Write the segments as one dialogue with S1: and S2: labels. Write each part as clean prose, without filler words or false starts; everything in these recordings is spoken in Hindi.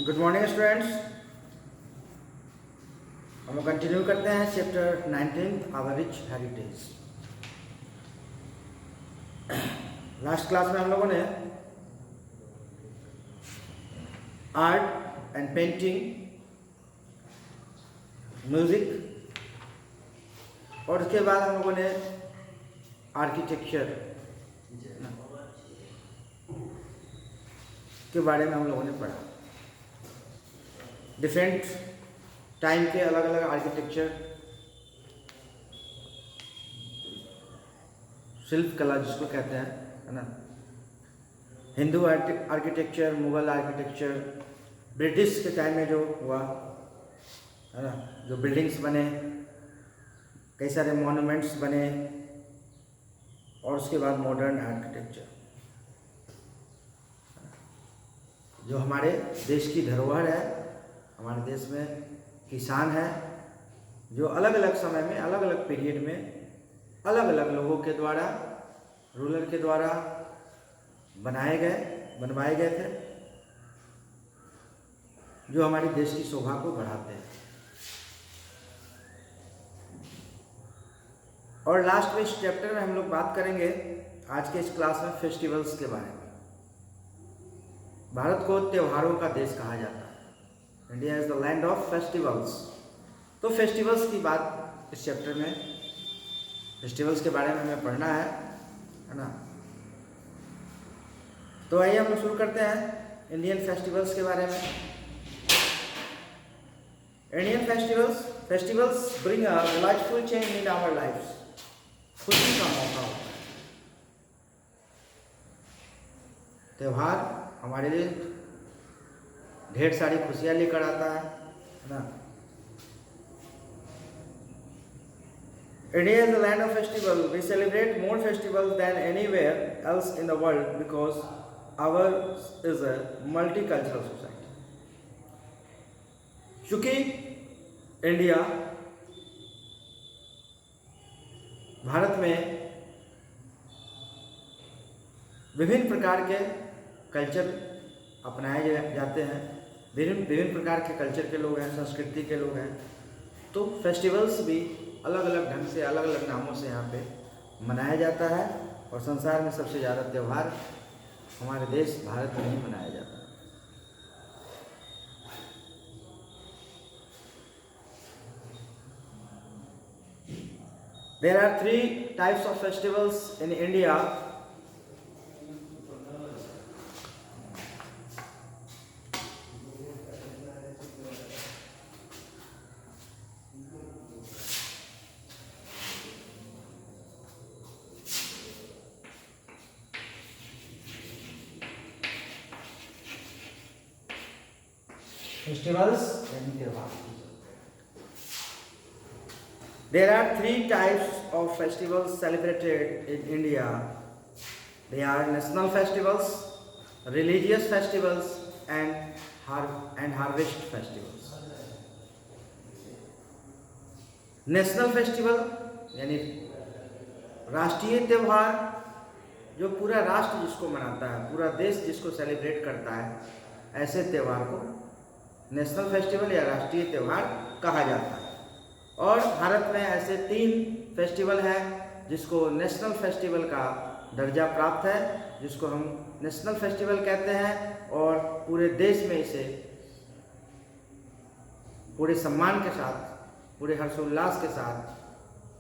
S1: Good morning students. हम लोग कंटिन्यू करते हैं chapter 19 our rich heritage. Last class में हम लोगों ने आर्ट एंड पेंटिंग, म्यूजिक और उसके बाद हम लोगों ने आर्किटेक्चर के बारे में हम लोगों ने पढ़ा। डिफरेंट टाइम के अलग अलग आर्किटेक्चर, शिल्प कला जिसको कहते हैं, है ना। Hindu architecture, Mughal architecture, British के टाइम में जो हुआ, है ना, जो बिल्डिंग्स बने, कई सारे मॉन्यूमेंट्स बने, और उसके बाद मॉडर्न आर्किटेक्चर जो हमारे देश की धरोहर है। हमारे देश में किसान है जो अलग अलग समय में, अलग अलग पीरियड में, अलग अलग लोगों के द्वारा, रूलर के द्वारा बनवाए गए थे, जो हमारे देश की शोभा को बढ़ाते हैं। और लास्ट में इस चैप्टर में हम लोग बात करेंगे आज के इस क्लास में फेस्टिवल्स के बारे में। भारत को त्योहारों का देश कहा जाता है। India is the land of festivals. तो फेस्टिवल्स की बात इस चैप्टर में, फेस्टिवल्स के बारे में हमें पढ़ना है ना। तो आइए हम लोग शुरू करते हैं इंडियन फेस्टिवल्स के बारे में। Indian festivals bring a delightful change in our lifes. खुशी का मौका होता है। त्योहार हमारे लिए ढेर सारी खुशियां लेकर आता है ना। India is the land of festival. We celebrate more festivals than anywhere else in the world because ours is a multicultural society. चूंकि इंडिया भारत में विभिन्न प्रकार के कल्चर अपनाए जाते हैं, विभिन्न प्रकार के कल्चर के लोग हैं, संस्कृति के लोग हैं, तो फेस्टिवल्स भी अलग अलग ढंग से, अलग अलग नामों से यहाँ पे मनाया जाता है। और संसार में सबसे ज़्यादा त्यौहार हमारे देश भारत में ही मनाया जाता है। There are 3 types of festivals in India. Festivals and त्यौहार. There are 3 types of festivals celebrated in India. They are national festivals, religious festivals, and harvest festivals. National festival यानी राष्ट्रीय त्यौहार, जो पूरा राष्ट्र जिसको मनाता है, पूरा देश जिसको सेलिब्रेट करता है, ऐसे त्यौहार को नेशनल फेस्टिवल या राष्ट्रीय त्यौहार कहा जाता है। और भारत में ऐसे 3 फेस्टिवल हैं जिसको नेशनल फेस्टिवल का दर्जा प्राप्त है, जिसको हम नेशनल फेस्टिवल कहते हैं, और पूरे देश में इसे पूरे सम्मान के साथ, पूरे हर्षोल्लास के साथ,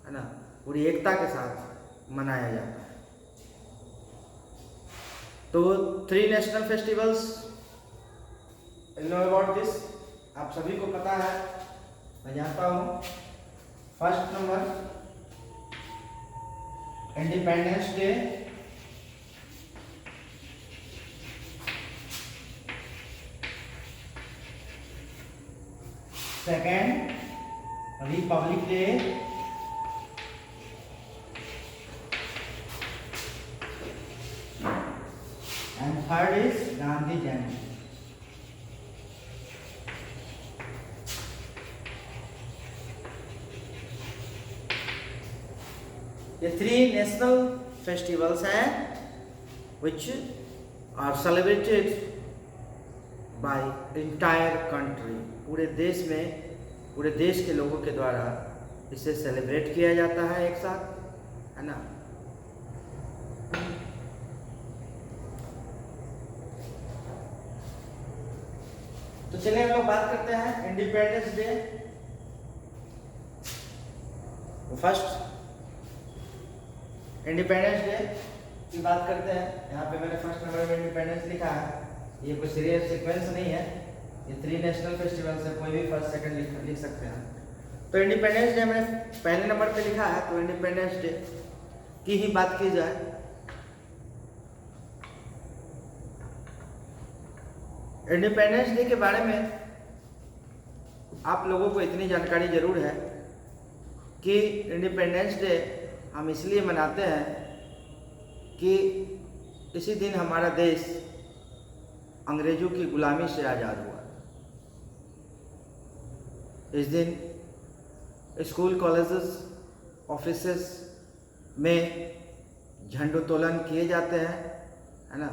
S1: है ना, पूरी एकता के साथ मनाया जाता है। तो 3 national festivals, know about this, आप सभी को पता है, मैं जानता हूँ। First number independence day, second republic day, and third is Gandhi Jayanti. ये 3 national festivals हैं which are celebrated by entire country, पूरे देश में, पूरे देश के लोगों के द्वारा इसे सेलिब्रेट किया जाता है एक साथ, है ना। तो चलिए हम लोग बात करते हैं independence day. First independence day की बात करते हैं। यहाँ पे मैंने फर्स्ट नंबर में इंडिपेंडेंस लिखा है। ये कोई सीरियल सीक्वेंस नहीं है, ये 3 नेशनल फेस्टिवल्स है, कोई भी फर्स्ट सेकंड लिख सकते हैं। तो इंडिपेंडेंस डे मैंने पहले नंबर पे लिखा है, तो इंडिपेंडेंस डे की ही बात की जाए। इंडिपेंडेंस डे के बारे में आप लोगों को इतनी जानकारी जरूर है कि इंडिपेंडेंस डे हम इसलिए मनाते हैं कि इसी दिन हमारा देश अंग्रेजों की गुलामी से आज़ाद हुआ। इस दिन स्कूल, कॉलेजेस, ऑफिसेस में झंडोत्तोलन किए जाते हैं, है ना।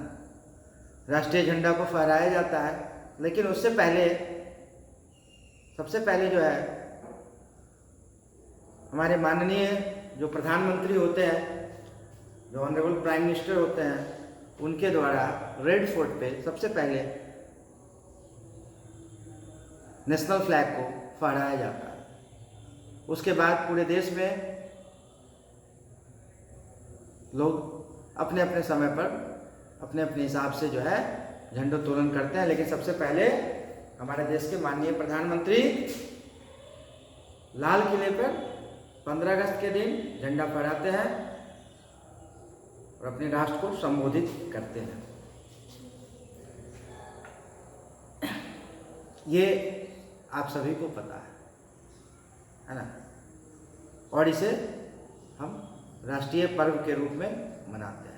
S1: राष्ट्रीय झंडा को फहराया जाता है। लेकिन उससे पहले, सबसे पहले जो है, हमारे माननीय जो प्रधानमंत्री होते हैं, जो ऑनरेबल प्राइम मिनिस्टर होते हैं, उनके द्वारा रेड फोर्ट पे सबसे पहले नेशनल फ्लैग को फहराया जाता है। उसके बाद पूरे देश में लोग अपने अपने समय पर अपने अपने हिसाब से जो है झंडोत्तोलन करते हैं। लेकिन सबसे पहले हमारे देश के माननीय प्रधानमंत्री लाल किले पर 15 अगस्त के दिन झंडा फहराते हैं और अपने राष्ट्र को संबोधित करते हैं। ये आप सभी को पता है ना। और इसे हम राष्ट्रीय पर्व के रूप में मनाते हैं।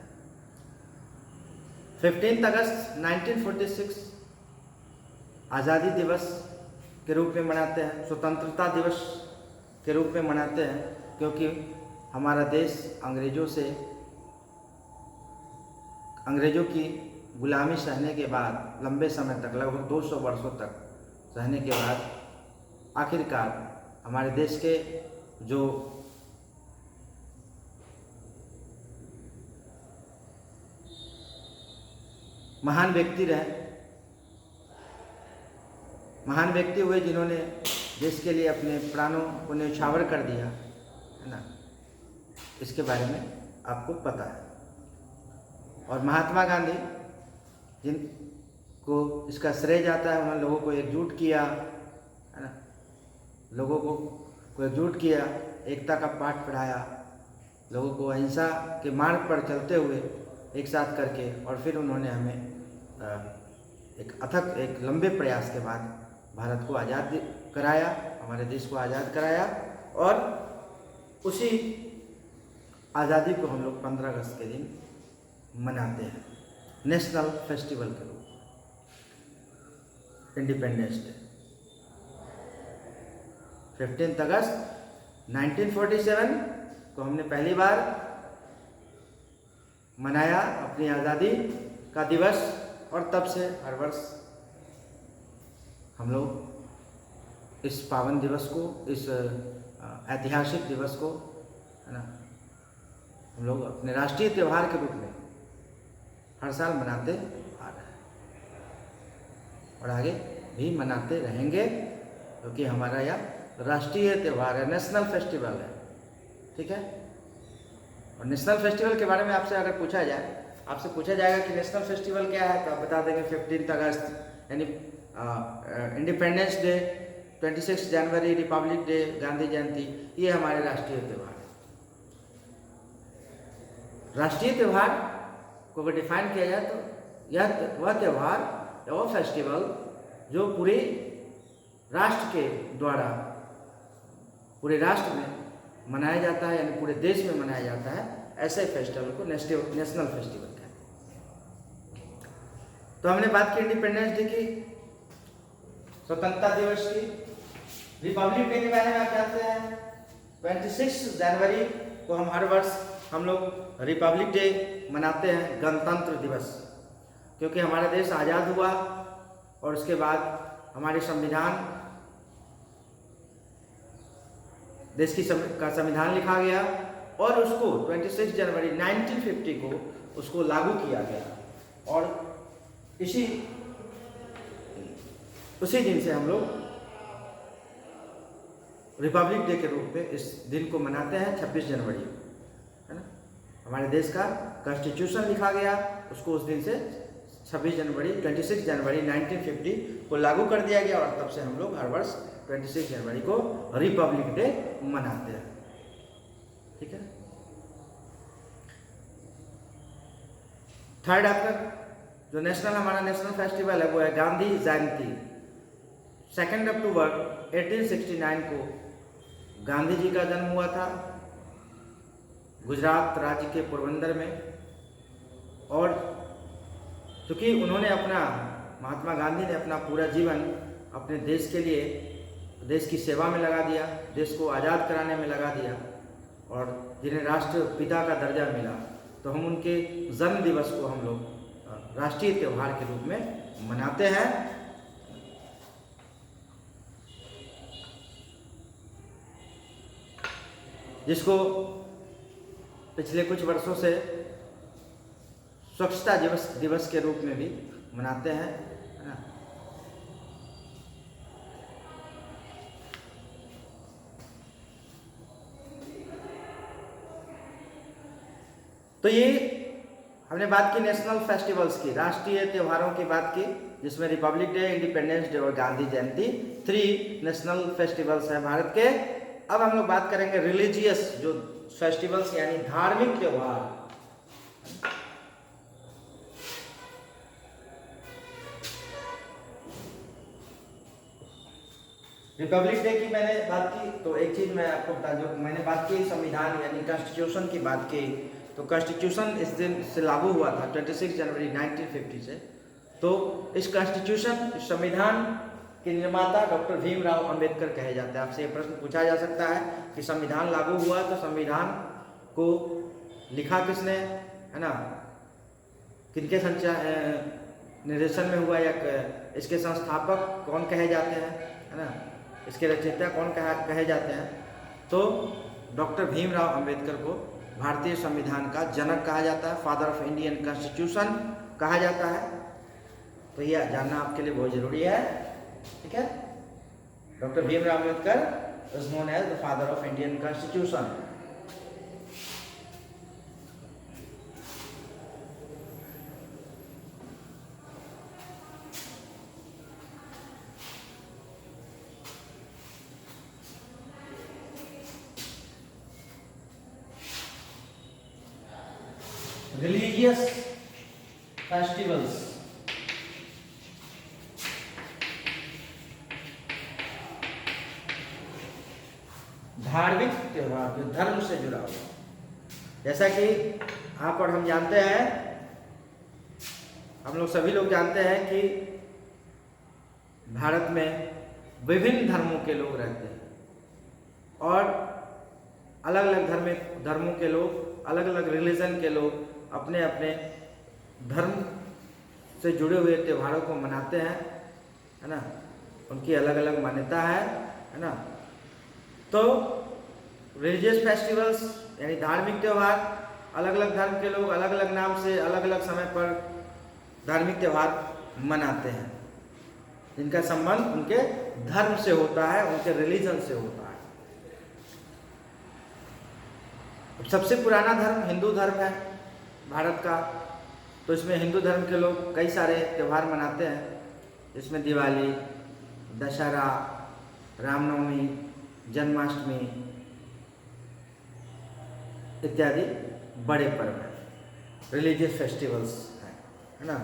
S1: 15 अगस्त 1946 आज़ादी दिवस के रूप में मनाते हैं, स्वतंत्रता दिवस के रूप में मनाते हैं, क्योंकि हमारा देश अंग्रेजों की गुलामी सहने के बाद, लंबे समय तक, लगभग 200 वर्षों तक सहने के बाद, आखिरकार हमारे देश के जो महान व्यक्ति हुए, जिन्होंने देश के लिए अपने प्राणों को न्यौछावर कर दिया, है ना, इसके बारे में आपको पता है। और महात्मा गांधी, जिनको इसका श्रेय जाता है, उन्होंने लोगों को एकजुट किया, है ना, लोगों को एकजुट किया, एकता का पाठ पढ़ाया, लोगों को अहिंसा के मार्ग पर चलते हुए एक साथ करके, और फिर उन्होंने हमें एक लंबे प्रयास के बाद भारत को आज़ाद कराया, हमारे देश को आज़ाद कराया। और उसी आज़ादी को हम लोग 15 अगस्त के दिन मनाते हैं नेशनल फेस्टिवल के रूप में, इंडिपेंडेंस डे। 15 अगस्त 1947 को हमने पहली बार मनाया अपनी आज़ादी का दिवस, और तब से हर वर्ष हम लोग इस पावन दिवस को, इस ऐतिहासिक दिवस को, है ना, हम लोग अपने राष्ट्रीय त्यौहार के रूप में हर साल मनाते आ रहे हैं और आगे भी मनाते रहेंगे, क्योंकि हमारा यह राष्ट्रीय त्यौहार है, नेशनल फेस्टिवल है। ठीक है। और नेशनल फेस्टिवल के बारे में आपसे अगर आपसे पूछा जाएगा कि नेशनल फेस्टिवल क्या है, तो आप बता देंगे 15 अगस्त यानी इंडिपेंडेंस डे, 26 जनवरी रिपब्लिक डे, गांधी जयंती, ये हमारे राष्ट्रीय त्यौहार है। राष्ट्रीय त्यौहार को अगर डिफाइन किया जाए तो वह त्यौहार, वह फेस्टिवल जो पूरे राष्ट्र के द्वारा पूरे राष्ट्र में मनाया जाता है, यानी पूरे देश में मनाया जाता है, ऐसे फेस्टिवल को नेशनल फेस्टिवल कहते हैं। तो हमने बात की इंडिपेंडेंस डे की, स्वतंत्रता दिवस की। रिपब्लिक डे के बारे में आप जानते हैं, 26 जनवरी को हर वर्ष हम लोग रिपब्लिक डे मनाते हैं, गणतंत्र दिवस, क्योंकि हमारा देश आज़ाद हुआ और उसके बाद हमारे संविधान, देश की का संविधान लिखा गया और उसको 26 जनवरी 1950 को उसको लागू किया गया। और उसी दिन से हम लोग रिपब्लिक डे के रूप में इस दिन को मनाते हैं, 26 जनवरी, है ना। हमारे देश का कॉन्स्टिट्यूशन लिखा गया, उसको उस दिन से 26 जनवरी 1950 को लागू कर दिया गया और तब से हम लोग हर वर्ष 26 जनवरी को रिपब्लिक डे मनाते हैं। ठीक है। थर्ड आफ्टर जो हमारा नेशनल फेस्टिवल है वो है गांधी जयंती। 2 अक्टूबर 1869 को गांधी जी का जन्म हुआ था गुजरात राज्य के पोरबंदर में। और क्योंकि महात्मा गांधी ने अपना पूरा जीवन अपने देश के लिए, देश की सेवा में लगा दिया, देश को आज़ाद कराने में लगा दिया, और जिन्हें राष्ट्रपिता का दर्जा मिला, तो हम उनके जन्म दिवस को हम लोग राष्ट्रीय त्यौहार के रूप में मनाते हैं। जिसको पिछले कुछ वर्षों से स्वच्छता दिवस के रूप में भी मनाते हैं, है ना। तो ये हमने बात की नेशनल फेस्टिवल्स की, राष्ट्रीय त्योहारों की बात की, जिसमें रिपब्लिक डे, इंडिपेंडेंस डे और गांधी जयंती 3 नेशनल फेस्टिवल्स हैं भारत के। अब हम लोग बात करेंगे रिलीजियस जो फेस्टिवल्स यानी धार्मिक त्योहार। रिपब्लिक डे की मैंने बात की, तो एक चीज मैं आपको बता दूं, मैंने बात की संविधान यानी कॉन्स्टिट्यूशन की बात की। तो कॉन्स्टिट्यूशन इस दिन से लागू हुआ था 26 जनवरी 1950 से। तो इस कॉन्स्टिट्यूशन, इस संविधान के निर्माता डॉक्टर भीमराव अंबेडकर कहे जाते हैं। आपसे ये प्रश्न पूछा जा सकता है कि संविधान लागू हुआ तो संविधान को लिखा किसने, है ना, किनके निर्देशन में हुआ, या इसके संस्थापक कौन कहे जाते हैं, है ना, इसके रचयिता कौन कहे जाते हैं। तो डॉक्टर भीमराव अंबेडकर को भारतीय संविधान का जनक कहा जाता है, फादर ऑफ इंडियन कॉन्स्टिट्यूशन कहा जाता है। तो यह जानना आपके लिए बहुत जरूरी है। ठीक है। Doctor Bhimrao Ambedkar is known as the father of Indian constitution. Religious festivals, धार्मिक त्योहार जो धर्म से जुड़ा हुआ, जैसा कि आप और हम जानते हैं, हम लोग सभी लोग जानते हैं कि भारत में विभिन्न धर्मों के लोग रहते हैं और अलग अलग धर्मों के लोग, अलग अलग रिलीजन के लोग अपने अपने धर्म से जुड़े हुए त्योहारों को मनाते हैं, है ना। उनकी अलग अलग मान्यता है ना। तो रिलीजियस फेस्टिवल्स यानी धार्मिक त्यौहार, अलग अलग धर्म के लोग अलग अलग नाम से अलग अलग समय पर धार्मिक त्यौहार मनाते हैं, जिनका संबंध उनके धर्म से होता है, उनके रिलीजन से होता है। सबसे पुराना धर्म हिंदू धर्म है भारत का। तो इसमें हिंदू धर्म के लोग कई सारे त्यौहार मनाते हैं, जिसमें दिवाली, दशहरा, रामनवमी, जन्माष्टमी इत्यादि बड़े पर्व हैं, रिलीजियस फेस्टिवल्स हैं, है ना।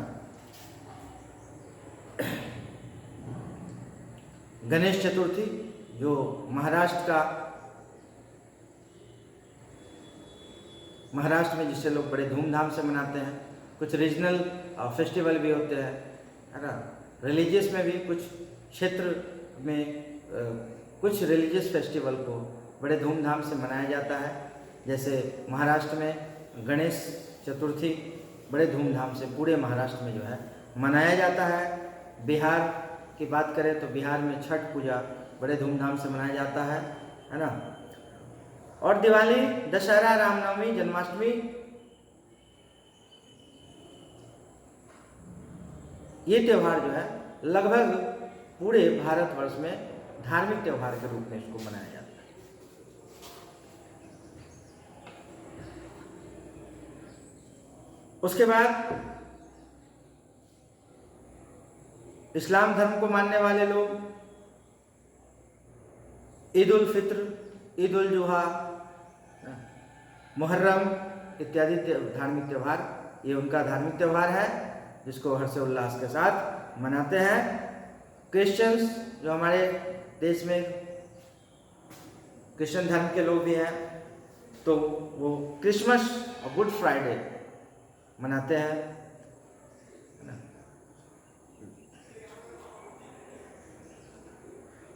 S1: गणेश चतुर्थी जो महाराष्ट्र में जिसे लोग बड़े धूमधाम से मनाते हैं। कुछ रीजनल फेस्टिवल भी होते हैं, है ना। रिलीजियस में भी कुछ क्षेत्र में कुछ रिलीजियस फेस्टिवल को बड़े धूमधाम से मनाया जाता है। जैसे महाराष्ट्र में गणेश चतुर्थी बड़े धूमधाम से पूरे महाराष्ट्र में जो है मनाया जाता है। बिहार की बात करें तो बिहार में छठ पूजा बड़े धूमधाम से मनाया जाता है ना। और दिवाली, दशहरा, रामनवमी, जन्माष्टमी, ये त्यौहार जो है लगभग पूरे भारतवर्ष में धार्मिक त्यौहार के रूप में इसको मनाया जाता है। उसके बाद इस्लाम धर्म को मानने वाले लोग ईद उल फित्र, ईद उल जुहा, मुहर्रम इत्यादि धार्मिक त्यौहार, ये उनका धार्मिक त्यौहार है जिसको हर्षोल्लास के साथ मनाते हैं। क्रिश्चियंस, जो हमारे देश में क्रिश्चियन धर्म के लोग भी हैं, तो वो क्रिसमस और गुड फ्राइडे मनाते हैं।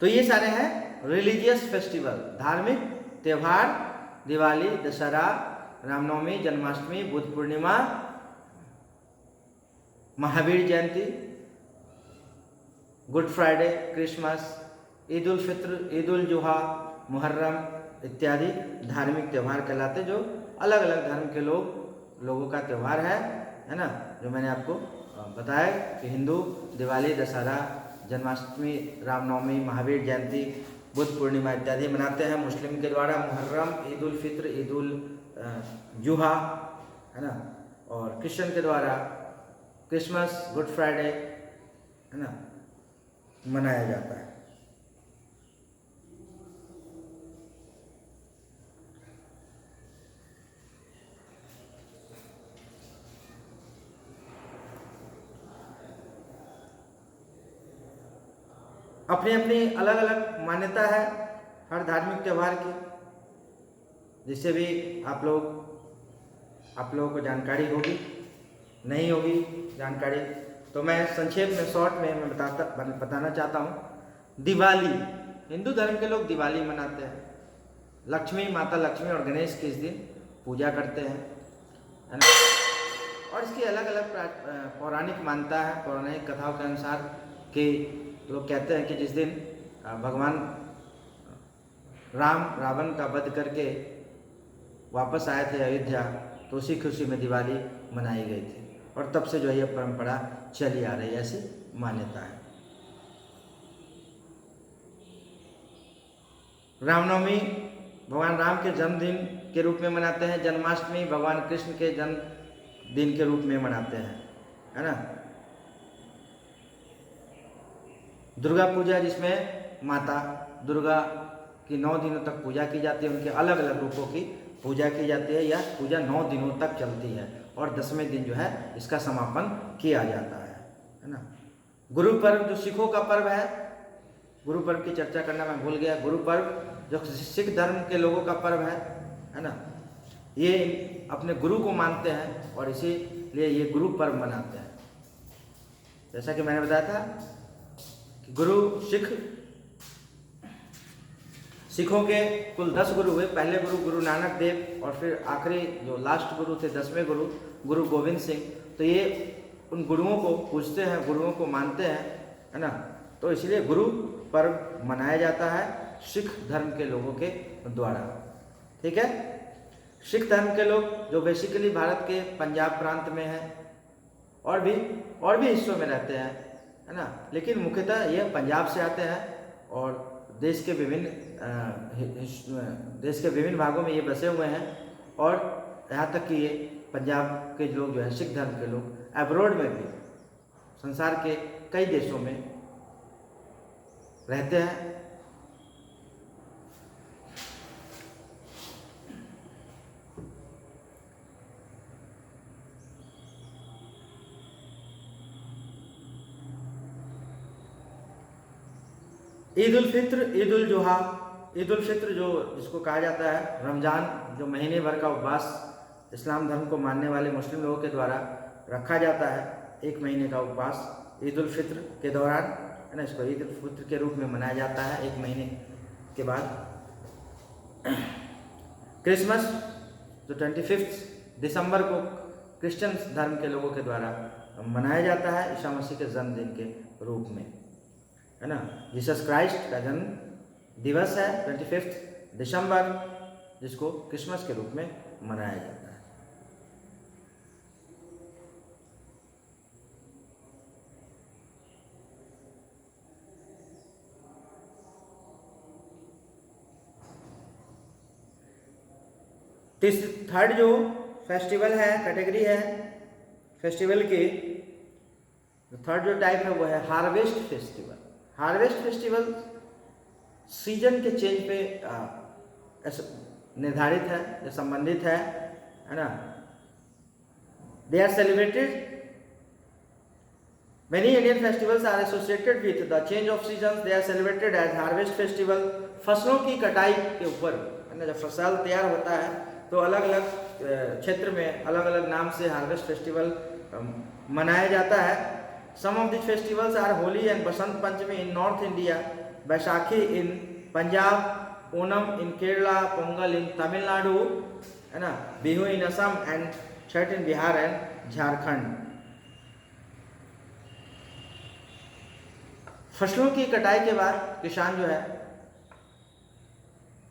S1: तो ये सारे हैं रिलीजियस फेस्टिवल, धार्मिक त्यौहार, Diwali, Dussehra, Ramnavami, Janmashtami, Buddha Purnima, Mahavir Jayanti, good Friday, Christmas, Eid ul Fitr, Eid ul Zuha, Muharram इत्यादि धार्मिक त्यौहार कहलाते, जो अलग अलग धर्म के लोगों का त्यौहार है ना। जो मैंने आपको बताया कि हिंदू दिवाली, दशहरा, जन्माष्टमी, रामनवमी, महावीर जयंती, बुद्ध पूर्णिमा इत्यादि मनाते हैं। मुस्लिम के द्वारा मुहर्रम, ईद उल फित्र, ईद उल जुहा, है ना। और क्रिश्चियन के द्वारा क्रिसमस, गुड फ्राइडे, है ना, मनाया जाता है। अपनी अपनी अलग अलग मान्यता है हर धार्मिक त्यौहार की, जिससे भी आप लोगों को जानकारी होगी, नहीं होगी जानकारी तो मैं संक्षेप में शॉर्ट में मैं बताना चाहता हूँ। दिवाली, हिंदू धर्म के लोग दिवाली मनाते हैं। लक्ष्मी, माता लक्ष्मी और गणेश की इस दिन पूजा करते हैं, है ना। और इसकी अलग अलग पौराणिक मान्यता है। पौराणिक कथाओं के अनुसार कि लोग कहते हैं कि जिस दिन भगवान राम रावण का वध करके वापस आए थे अयोध्या, तो उसी खुशी में दिवाली मनाई गई थी, और तब से जो है यह परंपरा चली आ रही है, ऐसी मान्यता है। रामनवमी भगवान राम के जन्मदिन के रूप में मनाते हैं। जन्माष्टमी भगवान कृष्ण के जन्मदिन के रूप में मनाते हैं, है ना। दुर्गा पूजा, जिसमें माता दुर्गा की 9 दिनों तक पूजा की जाती है, उनके अलग अलग रूपों की पूजा की जाती है। यह पूजा 9 दिनों तक चलती है और 10वें दिन जो है इसका समापन किया जाता है ना। गुरु पर्व, जो सिखों का पर्व है, गुरु पर्व की चर्चा करना मैं भूल गया। गुरु पर्व जो सिख धर्म के लोगों का पर्व है ना, ये अपने गुरु को मानते हैं और इसीलिए ये गुरु पर्व मनाते हैं। जैसा कि मैंने बताया था कि सिखों के कुल 10 गुरु हुए। पहले गुरु गुरु नानक देव, और फिर आखिरी जो लास्ट गुरु थे 10वें गुरु, गुरु गोविंद सिंह। तो ये उन गुरुओं को पूजते हैं, गुरुओं को मानते हैं, है ना। तो इसलिए गुरु पर्व मनाया जाता है सिख धर्म के लोगों के द्वारा, ठीक है। सिख धर्म के लोग जो बेसिकली भारत के पंजाब प्रांत में हैं, और भी हिस्सों में रहते हैं, है ना, लेकिन मुख्यतः ये पंजाब से आते हैं और देश के विभिन्न भागों में ये बसे हुए हैं। और यहाँ तक कि ये पंजाब के लोग जो है सिख धर्म के लोग एब्रॉड में भी संसार के कई देशों में रहते हैं। ईद उल फित्र, ईद उल जुहा, ईद उल फित्र जो जिसको कहा जाता है रमज़ान, जो महीने भर का उपवास इस्लाम धर्म को मानने वाले मुस्लिम लोगों के द्वारा रखा जाता है, 1 महीने का उपवास ईद उल फित्र के दौरान, है ना। इसको ईद उल फित्र के रूप में मनाया जाता है 1 महीने के बाद। क्रिसमस जो 25 दिसंबर को क्रिश्चियन धर्म के लोगों के द्वारा मनाया जाता है ईसा मसीह के जन्मदिन के रूप में, है ना। जीसस क्राइस्ट का जन्म दिवस है 25 दिसंबर, जिसको क्रिसमस के रूप में मनाया जाता है। थर्ड जो फेस्टिवल है, कैटेगरी है फेस्टिवल की, थर्ड जो टाइप है वो है harvest festival. Harvest festival season के चेंज पे निर्धारित है या संबंधित है ना। They are celebrated, many Indian festivals are associated with the change of seasons. They are celebrated as harvest festival. फसलों की कटाई के ऊपर, है ना, जब फसल तैयार होता है तो अलग अलग क्षेत्र में अलग अलग नाम से हार्वेस्ट फेस्टिवल मनाया जाता है। Some of this festivals are Holi and Basant Panchami in north India, Baisakhi in Punjab, Onam in Kerala, Pongal in Tamil Nadu, है ना, Bihu in Assam and Chhath in Bihar and Jharkhand. फसलों की कटाई के बाद किसान जो है,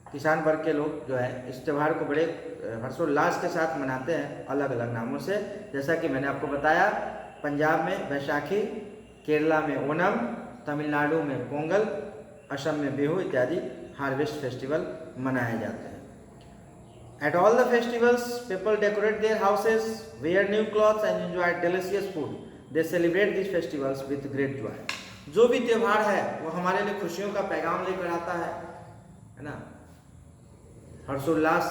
S1: किसान वर्ग के लोग जो है इस त्यौहार को बड़े हर्षोल्लास के साथ मनाते हैं अलग अलग नामों से। जैसा कि मैंने आपको बताया, पंजाब में बैसाखी, केरला में ओनम, तमिलनाडु में पोंगल, असम में बिहू इत्यादि हार्वेस्ट फेस्टिवल मनाए जाते हैं। At all the festivals, people decorate their houses, wear new clothes and enjoy delicious food. They celebrate these festivals with great joy. जो भी त्यौहार है वो हमारे लिए खुशियों का पैगाम लेकर आता है ना। हर्षोल्लास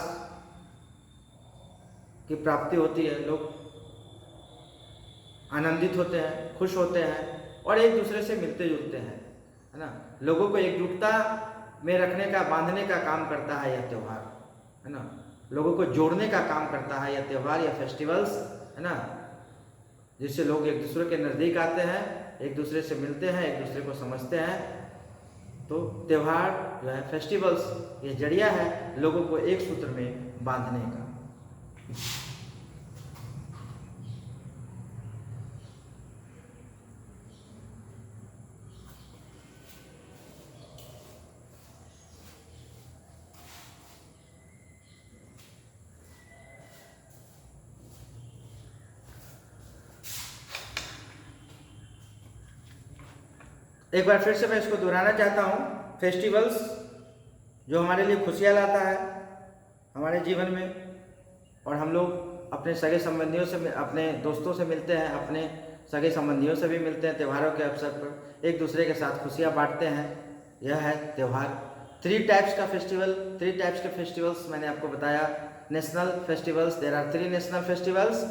S1: की प्राप्ति होती है, लोग आनंदित होते हैं, खुश होते हैं और एक दूसरे से मिलते जुलते हैं, है ना। लोगों को एकजुटता में रखने का, बांधने का काम करता है यह त्यौहार, है ना। लोगों को जोड़ने का काम करता है यह त्यौहार या फेस्टिवल्स, है ना, जिससे लोग एक दूसरे के नज़दीक आते हैं, एक दूसरे से मिलते हैं, एक दूसरे को समझते हैं। तो त्यौहार जो है, फेस्टिवल्स, ये जरिया है लोगों को एक सूत्र में बांधने का। एक बार फिर से मैं इसको दोहराना चाहता हूँ। फेस्टिवल्स जो हमारे लिए खुशियाँ लाता है हमारे जीवन में, और हम लोग अपने सगे संबंधियों से, अपने दोस्तों से मिलते हैं, अपने सगे संबंधियों से भी मिलते हैं त्योहारों के अवसर पर, एक दूसरे के साथ खुशियाँ बांटते हैं। यह है त्यौहार। 3 टाइप्स का फेस्टिवल, 3 टाइप्स के फेस्टिवल्स मैंने आपको बताया। National festivals, there are 3 national festivals,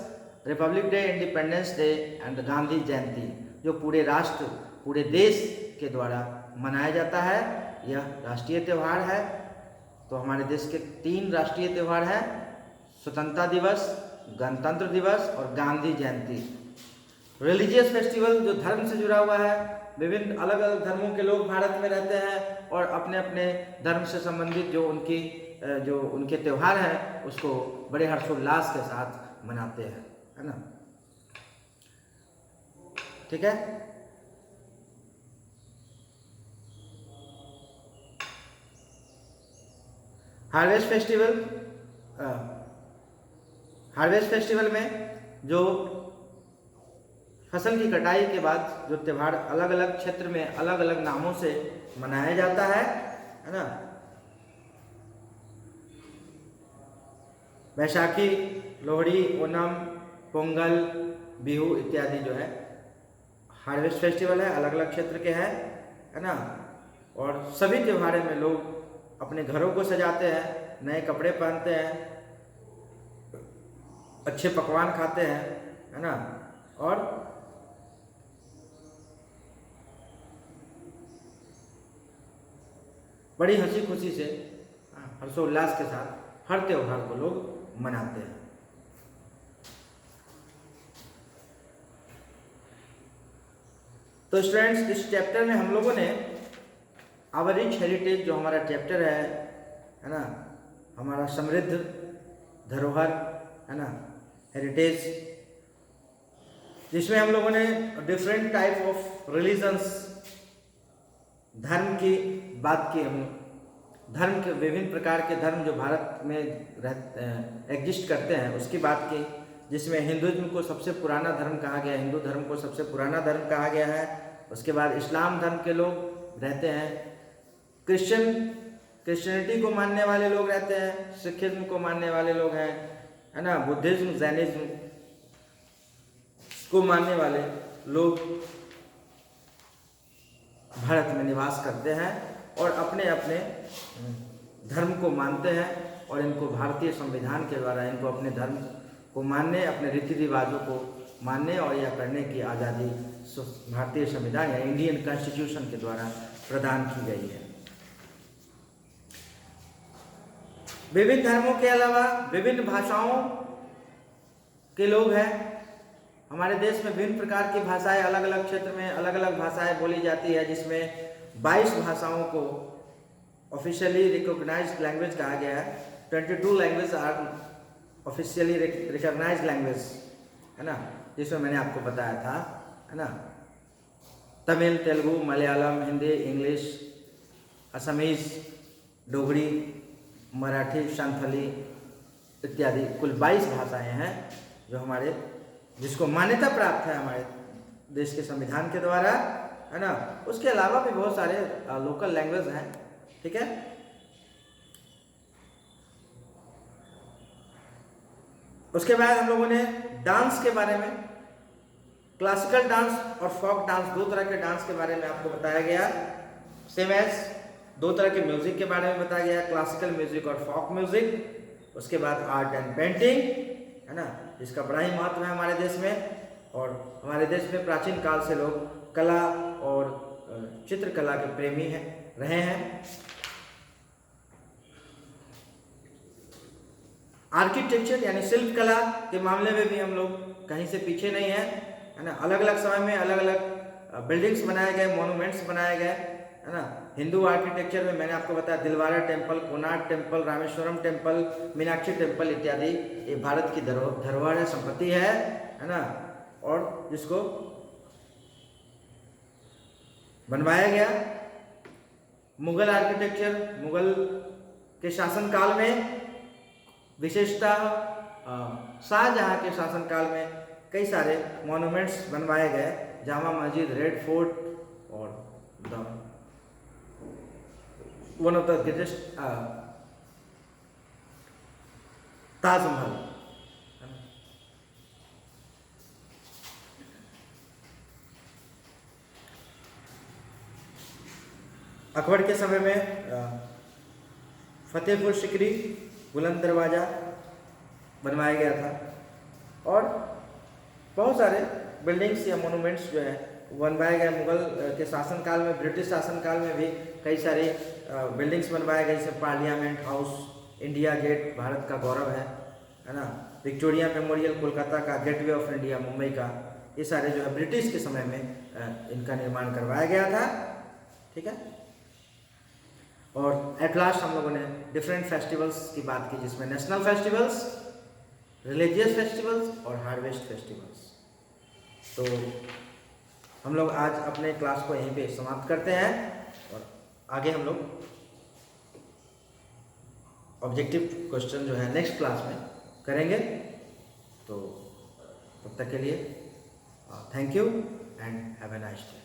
S1: republic day, independence day and Gandhi Jayanti, जो पूरे राष्ट्र, पूरे देश के द्वारा मनाया जाता है। यह राष्ट्रीय त्यौहार है। तो हमारे देश के 3 राष्ट्रीय त्यौहार हैं, स्वतंत्रता दिवस, गणतंत्र दिवस और गांधी जयंती। रिलीजियस फेस्टिवल जो धर्म से जुड़ा हुआ है, विभिन्न अलग अलग धर्मों के लोग भारत में रहते हैं और अपने अपने धर्म से संबंधित जो उनके त्यौहार हैं उसको बड़े हर्षोल्लास के साथ मनाते हैं, है ना। ठीक है। हार्वेस्ट फेस्टिवल में जो फसल की कटाई के बाद जो त्यौहार अलग अलग क्षेत्र में अलग अलग नामों से मनाया जाता है ना। बैसाखी, लोहड़ी, ओणम, पोंगल, बिहू इत्यादि जो है हार्वेस्ट फेस्टिवल है, अलग अलग क्षेत्र के हैं, है ना। और सभी त्योहारों में लोग अपने घरों को सजाते हैं, नए कपड़े पहनते हैं, अच्छे पकवान खाते हैं, है ना। और बड़ी हंसी खुशी से, हर्षोल्लास के साथ हर त्योहार को लोग मनाते हैं। तो स्टूडेंट्स, इस चैप्टर में हम लोगों ने आवर रिच हेरिटेज, जो हमारा चैप्टर है ना, हमारा समृद्ध धरोहर, है ना, हेरिटेज, जिसमें हम लोगों ने डिफरेंट टाइप ऑफ रिलीजन्स, धर्म की बात की। हम धर्म के विभिन्न प्रकार के धर्म जो भारत में एग्जिस्ट करते हैं उसकी बात की, जिसमें हिंदुइज्म को सबसे पुराना धर्म कहा गया, हिंदू धर्म को सबसे पुराना धर्म कहा गया है। उसके बाद इस्लाम धर्म के लोग रहते हैं, क्रिश्चियनिटी को मानने वाले लोग रहते हैं, सिखिज्म को मानने वाले लोग हैं, है ना, बुद्धिज्म, जैनिज्म को मानने वाले लोग भारत में निवास करते हैं और अपने अपने धर्म को मानते हैं और इनको भारतीय संविधान के द्वारा इनको अपने धर्म को मानने, अपने रीति रिवाजों को मानने और यह करने की आज़ादी भारतीय संविधान या इंडियन कॉन्स्टिट्यूशन के द्वारा प्रदान की गई है। विभिन्न धर्मों के अलावा विभिन्न भाषाओं के लोग हैं। हमारे देश में विभिन्न प्रकार की भाषाएं, अलग अलग क्षेत्र में अलग अलग भाषाएं बोली जाती है, जिसमें 22 भाषाओं को ऑफिशियली रिकॉग्नाइज्ड लैंग्वेज कहा गया है। 22 language are officially recognised language, है ना, जिसमें मैंने आपको बताया था, है ना, तमिल, तेलुगु, मलयालम, हिंदी, इंग्लिश, असमीज, डोगरी, मराठी, संथाली इत्यादि कुल 22 भाषाएं हैं जो हमारे जिसको मान्यता प्राप्त है हमारे देश के संविधान के द्वारा, है ना। उसके अलावा भी बहुत सारे लोकल लैंग्वेज हैं, ठीक है। उसके बाद हम लोगों ने डांस के बारे में, क्लासिकल डांस और फोक डांस, 2 तरह के डांस के बारे में आपको बताया गया। सेम एज 2 तरह के म्यूजिक के बारे में बताया गया, क्लासिकल म्यूजिक और फोक म्यूजिक। उसके बाद आर्ट एंड पेंटिंग, है ना, इसका बड़ा ही महत्व है हमारे देश में। और हमारे देश में प्राचीन काल से लोग कला और चित्रकला के प्रेमी हैं, रहे हैं। आर्किटेक्चर यानी शिल्प कला के मामले में भी हम लोग कहीं से पीछे नहीं हैं, है ना। अलग अलग समय में अलग अलग बिल्डिंग्स बनाए गए, मोन्यूमेंट्स बनाए गए, है ना। हिंदू आर्किटेक्चर में मैंने आपको बताया Dilwara temple, Konark temple, Rameswaram temple, Meenakshi temple इत्यादि, ये भारत की धरोहर है, संपत्ति है ना, और जिसको बनवाया गया। मुगल आर्किटेक्चर, मुगल के शासनकाल में विशेषतः शाहजहां के शासनकाल में कई सारे मॉन्यूमेंट्स बनवाए गए, जामा मस्जिद, रेड फोर्ट और one of the greatest Taj Mahal. Akbar के समय में फतेहपुर सिकरी, बुलंद दरवाजा बनवाया गया था और बहुत सारे बिल्डिंग्स या मोनूमेंट्स जो है बनवाए गए। मुगल के शासनकाल में, ब्रिटिश शासनकाल में भी कई सारे बिल्डिंग्स बनवाए गए, जैसे parliament house, India gate Bharat का गौरव है ना, विक्टोरिया मेमोरियल कोलकाता का, गेटवे ऑफ इंडिया मुंबई का, ये सारे जो है ब्रिटिश के समय में इनका निर्माण करवाया गया था, ठीक है। और एट लास्ट हम लोगों ने डिफरेंट फेस्टिवल्स की बात की, जिसमें नेशनल फेस्टिवल्स, रिलीजियस फेस्टिवल्स और हार्वेस्ट फेस्टिवल्स। तो हम लोग आज अपने क्लास को यहीं पे समाप्त करते हैं और आगे हम लोग ऑब्जेक्टिव क्वेश्चन जो है नेक्स्ट क्लास में करेंगे। तो तब तक के लिए thank you and have a nice day.